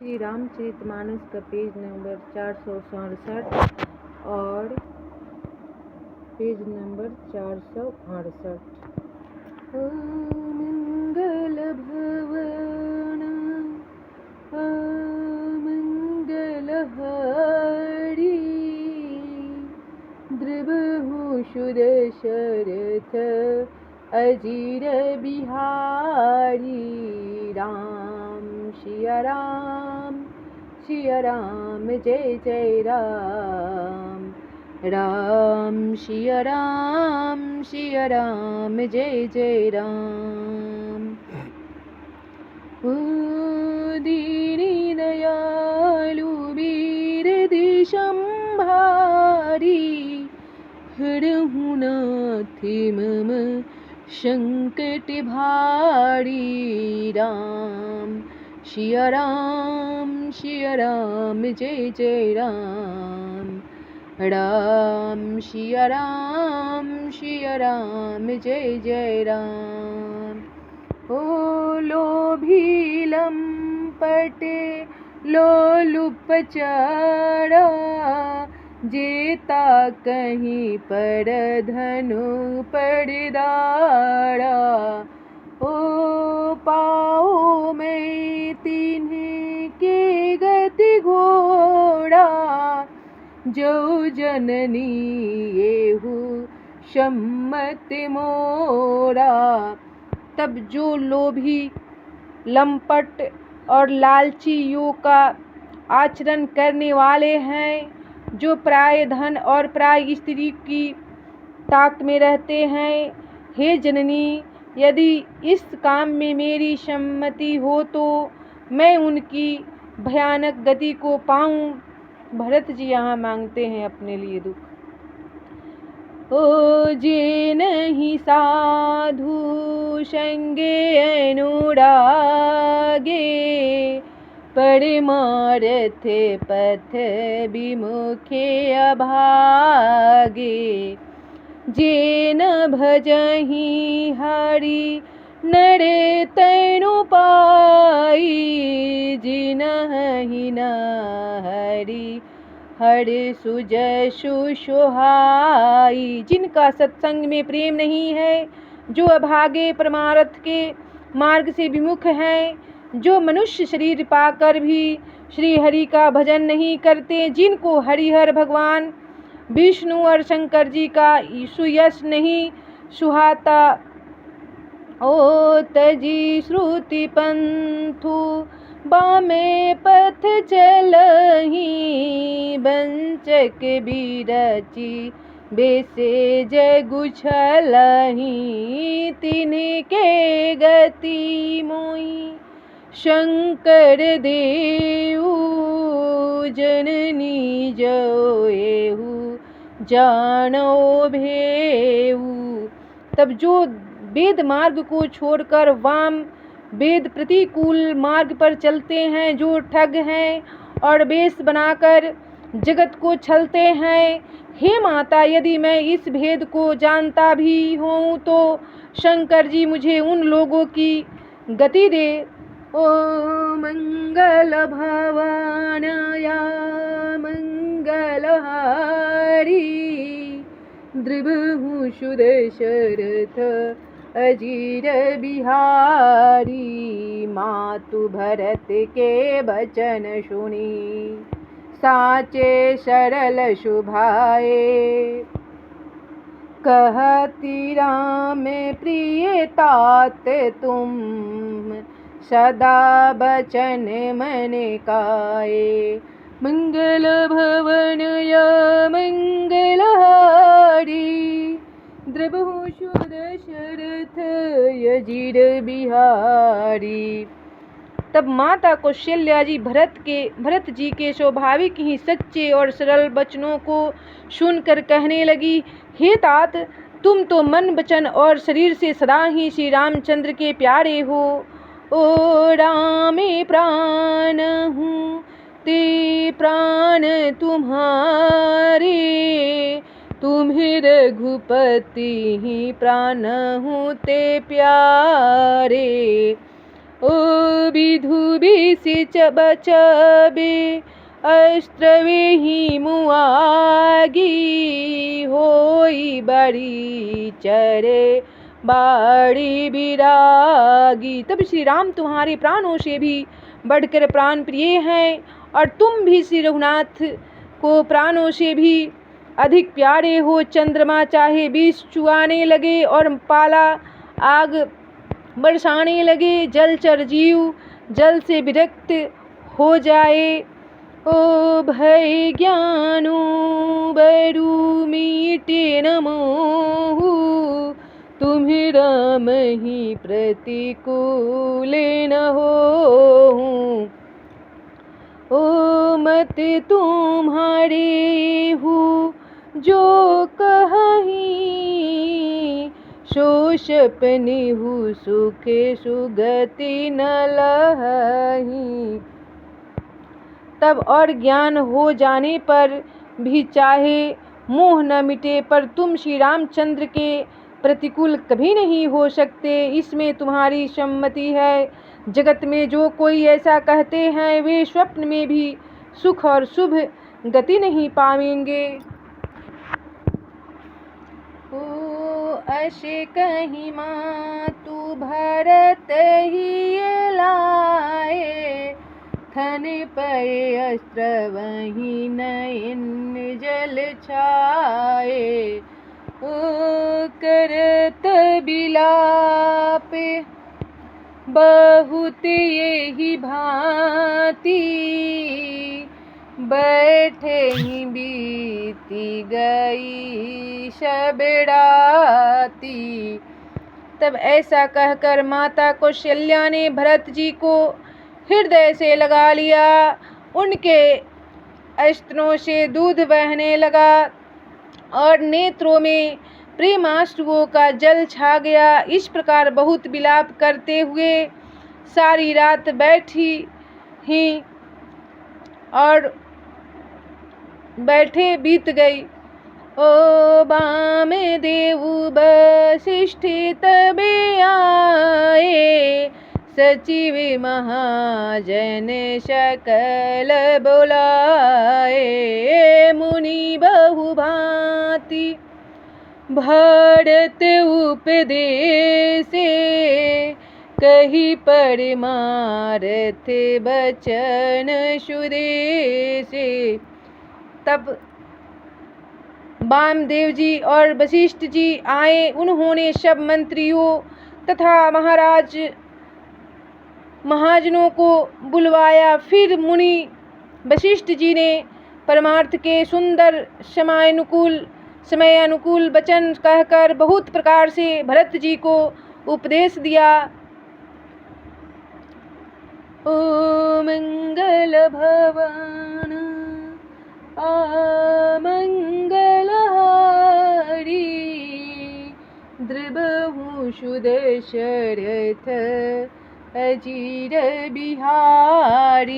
श्री रामचरितमानस का page number 467 और page number 468। मंगल भवन मंगल हरि द्रवहु सुदशरथ अजीर बिहारी। राम सिया राम जय जय राम। राम सिया राम जय जय राम। दीनी दयालु वीर दिशंभारी हरहु नाथ मम संकट भारी। राम सिया राम जय जय राम। राम सिया राम जय जय राम। ओ लोभी लंपट लोलुप चारा जेता कहीं पर धनु पर दारा। ओ पाओ मैं तिन्हें के गति घोड़ा जो जननी येहु सम्मत मोरा। तब जो लोभी लंपट और लालचियों का आचरण करने वाले हैं, जो पराय धन और पराय स्त्री की ताक में रहते हैं, हे जननी यदि इस काम में मेरी सम्मति हो तो मैं उनकी भयानक गति को पाऊं। भरत जी यहाँ मांगते हैं अपने लिए दुख। ओ जे नहीं साधु संगे अनुरागे परमार्थ पथ विमुखे अभागे। जे न भजहि हरि नरे तैनु पाई जिनहि न हरि हर सुजसु सुहाई। जिनका सत्संग में प्रेम नहीं है, जो अभागे परमार्थ के मार्ग से विमुख हैं, जो मनुष्य शरीर पाकर भी श्री हरि का भजन नहीं करते, जिनको हरिहर भगवान विष्णु और शंकर जी का सुयश नहीं सुहाता। ओ तजी श्रुति पंथु बामे पथ चलही बंचक बिरची बेसे जगु छलही। तिनके गति मोई शंकर देऊ जननी जो एहु जानो भेऊ। तब जो वेद मार्ग को छोड़कर वाम वेद प्रतिकूल मार्ग पर चलते हैं, जो ठग हैं और वेश बनाकर जगत को छलते हैं, हे माता यदि मैं इस भेद को जानता भी हूँ तो शंकर जी मुझे उन लोगों की गति दे। ओ मंगल भवानया मंगलहारी द्रवहु सुदशरथ अजीर बिहारी। मातु भरत के वचन सुनी साचे सरल सुभाए कहती राम प्रिय तात तुम सदा बचन मन काए। मंगल भवन या मंगलहारी द्रवहु सुदशरथ अजीर बिहारी। तब माता कौशल्या जी भरत जी के स्वाभाविक ही सच्चे और सरल वचनों को सुनकर कहने लगी, हे तात तुम तो मन वचन और शरीर से सदा ही श्री रामचंद्र के प्यारे हो। ओ रामे प्राण हूँ ते प्राण तुम्हारे तुम्हें रघुपति ही प्राण हूँ ते प्यारे। ओ विधु विसिच बचबे अस्त्रवे ही मुआगी होई बड़ी चरे बाड़ी विरागी। तब श्री राम तुम्हारे प्राणों से भी बढ़कर प्राण प्रिय हैं और तुम भी श्री रघुनाथ को प्राणों से भी अधिक प्यारे हो। चंद्रमा चाहे विष चुआने लगे और पाला आग बरसाने लगे, जलचर जीव जल से विरक्त हो जाए। ओ भय ज्ञानु बरु मीटे न मोहु तुम्हें राम ही प्रतिकूल न होहु। ओ मत तुम्हारे हूँ जो कहीं शोषपनि हूँ सुख सुगति न लही। तब और ज्ञान हो जाने पर भी चाहे मोह न मिटे, पर तुम श्री रामचंद्र के प्रतिकूल कभी नहीं हो सकते, इसमें तुम्हारी सम्मति है। जगत में जो कोई ऐसा कहते हैं वे स्वप्न में भी सुख और शुभ गति नहीं पाएंगे। ओ अशे कहीं मातु भरत ही लाए थन पे अस्त्र वही नयन जल छाए। ओ करत बिलाप बहुत यही भांति बैठे ही बीती गई शब राती। तब ऐसा कहकर माता कौशल्या ने भरत जी को हृदय से लगा लिया। उनके स्तनों से दूध बहने लगा और नेत्रों में प्रेमाश्रुओं का जल छा गया। इस प्रकार बहुत विलाप करते हुए सारी रात बैठी ही और बैठे बीत गई। ओ बामे देव वशिष्ठ तबे आए सचिव महाजन सकल बुलाए। मुनि बहु भांति भरत उपदेसे कही परमारथ बचन सुदेशे। तब वामदेव जी और वशिष्ठ जी आए। उन्होंने सब मंत्रियों तथा महाजनों को बुलवाया। फिर मुनि वशिष्ठ जी ने परमार्थ के सुंदर समय अनुकूल वचन कहकर बहुत प्रकार से भरत जी को उपदेश दिया। ओ मंगल भवन आमंगल हारी द्रबहु सुदशरथ अजीर बिहारी।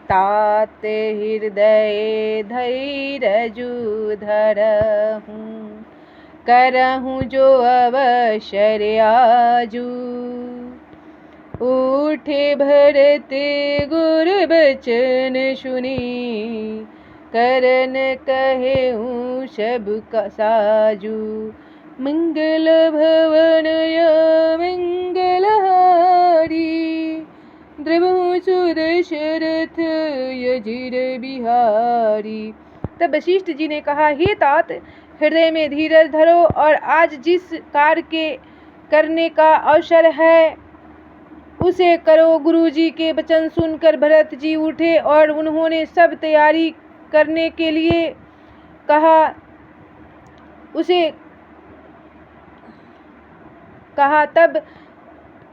तात हृदय धैर्य धरहूँ करहूँ जो अवसर आजू। उठे भरत गुर बचन सुनी करन कहेऊँ सब का साजू। मंगल भवन मंगल हारी द्रबहु सुदशरथ अजीर बिहारी। तब वशिष्ठ जी ने कहा, हे तात, हृदय में धीरज धरो और आज जिस कार्य के करने का अवसर है उसे करो। गुरुजी के वचन सुनकर भरत जी उठे और उन्होंने सब तैयारी करने के लिए कहा। तब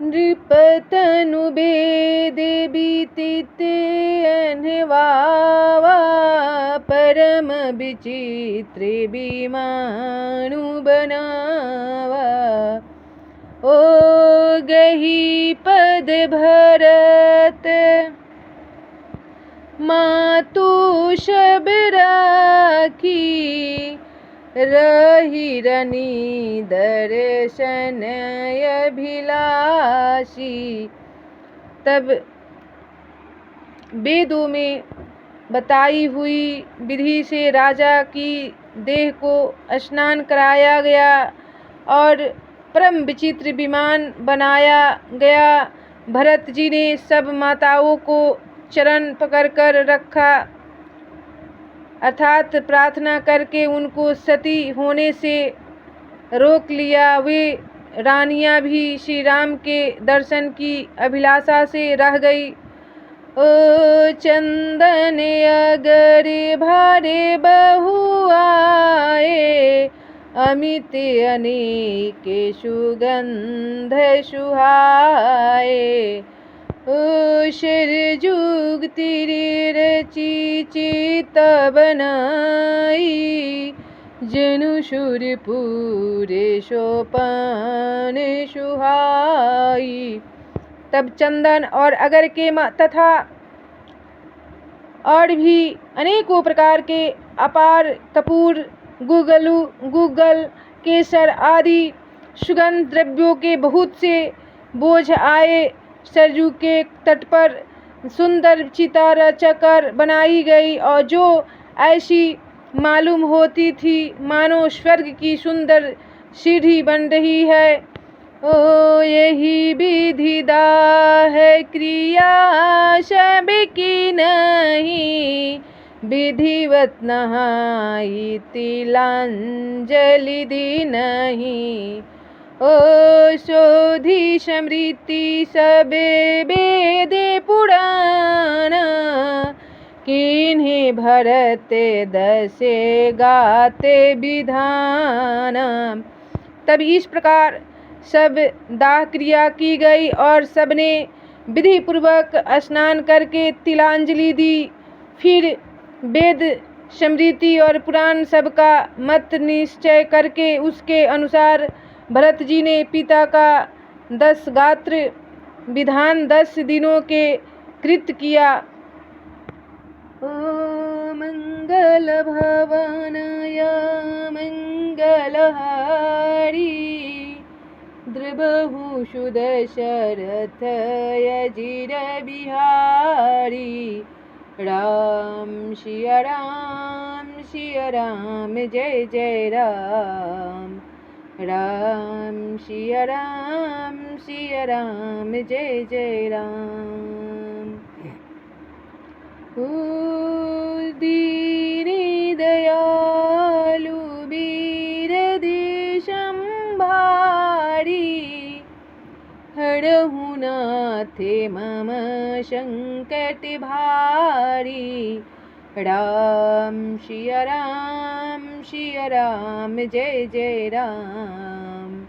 नृपतनु वेद बीतित अनवावा परम विचित्र विमानु बनावा। ओ गही पद भरत मातु शब राखी रही रनी दर्शन अभिलाषी। तब वेदों में बताई हुई विधि से राजा की देह को स्नान कराया गया और परम विचित्र विमान बनाया गया। भरत जी ने सब माताओं को चरण पकड़कर रखा, अर्थात प्रार्थना करके उनको सती होने से रोक लिया। वे रानियां भी श्री राम के दर्शन की अभिलाषा से रह गई। ओ चंदन अगरे भारे बहु आए, अमित अनेक सुगंध सुहाए। ओ शिर जुग तीरे रची चित बनाई, जनु सुरपुर सोपान सुहाई। तब चंदन और अगर के तथा और भी अनेकों प्रकार के अपार कपूर, गुगल, केसर आदि सुगंध द्रव्यों के बहुत से बोझ आए। सरजू के तट पर सुंदर चिता रचकर बनाई गई और जो ऐसी मालूम होती थी मानो स्वर्ग की सुंदर सीढ़ी बन रही है। ओ यही विधि है क्रिया सब की नहीं, विधिवत नहाई तिलांजलि दी नहीं। ओ शोधी स्मृति सब वेद पुराण, किन्हीं भरत दसे गाते विधान। तब इस प्रकार सब दाह क्रिया की गई और सबने विधि पूर्वक स्नान करके तिलांजलि दी। फिर वेद स्मृति और पुराण सबका मत निश्चय करके उसके अनुसार भरत जी ने पिता का 10 गात्र विधान 10 दिनों के कृत किया। ओ मंगल भवनाय मंगलहारी, द्रबहु सुदशरथ अजिर बिहारी। राम सिया राम जय जय राम, राम सिया राम जय जय राम। दीनी दयालु वीर देशम भारी, हरहु नाथे मम संकट भारी। राम सिया राम जय जय राम,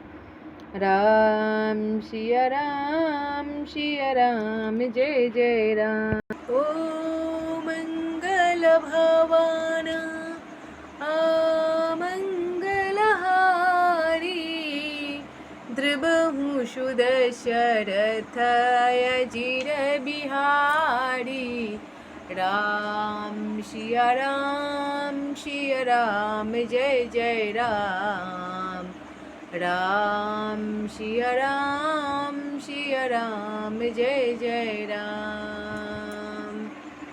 राम सिया राम जय जय राम। ओ मंगल भवन मंगलहारी, द्रबहु सुदशरथ अजिर बिहारी। राम सिया राम जय जय राम, राम सिया राम जय जय राम।